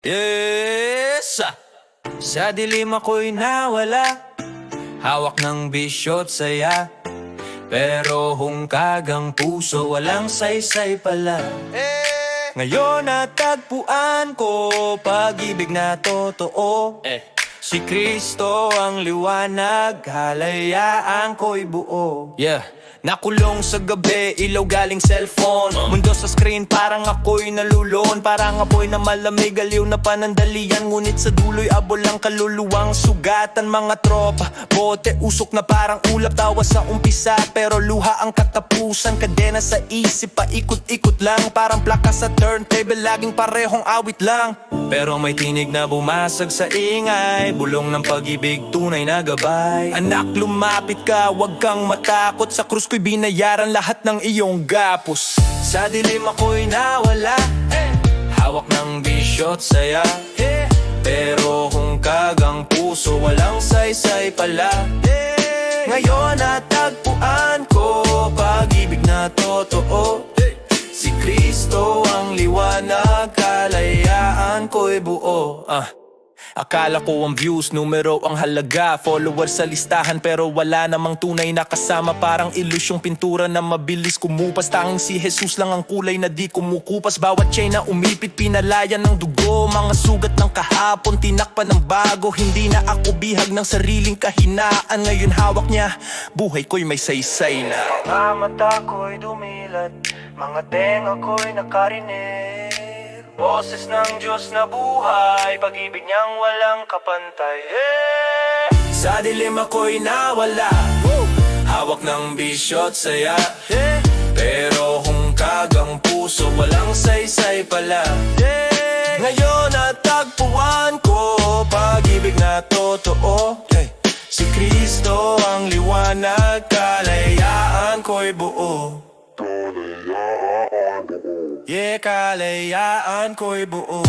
Yes! Sa dilim ako'y nawala, hawak ng bisyo't saya, pero hungkagang puso walang saysay pala. Ngayon natagpuan ko pag-ibig na totoo. Si Kristo ang liwanag, kalayaan ko'y buo. Nakulong sa gabi, ilaw galing cellphone, mundo sa screen parang ako'y nalulon. Parang apoy na malamig, aliw na panandalian, ngunit sa dulo'y abol ang kaluluwang sugatan. Mga tropa, bote, usok na parang ulap, tawa sa umpisa pero luha ang katapusan. Kadena sa isip, paikot-ikot lang, parang plaka sa turntable, laging parehong awit lang. Pero may tinig na bumasag sa ingay, bulong ng pag-ibig, tunay na gabay. Anak, lumapit ka, wag kang matakot, sa krus ko'y binayaran lahat ng iyong gapos. Sa dilim ako'y nawala, hawak ng bisyo't saya, pero hungkagang puso walang saysay pala. Ngayon natagpuan ko pag-ibig na totoo. Si Kristo ang liwanag, kalayaan ko'y buo. Akala ko ang views, numero ang halaga, followers sa listahan pero wala namang tunay na kasama. Parang ilusyong pintura na mabilis kumupas, tanging si Jesus lang ang kulay na di kumukupas. Bawat chain na umipit, pinalayan ng dugo, mga sugat ng kahapon, tinakpan ng bago. Hindi na ako bihag ng sariling kahinaan, ngayon hawak niya, buhay ko'y may saysay na. Mga mata ko'y dumilat, mga tenga ko'y nakarinig, boses ng Diyos na buhay, pag-ibig niyang walang kapantay. Sa dilim ako'y nawala, hawak ng bisyo't saya, pero hungkagang puso walang saysay pala. Ngayon natagpuan ko pag-ibig na totoo. Si Kristo ang liwanag, kalayaan ko'y buo. Kalayaan ko'y buo.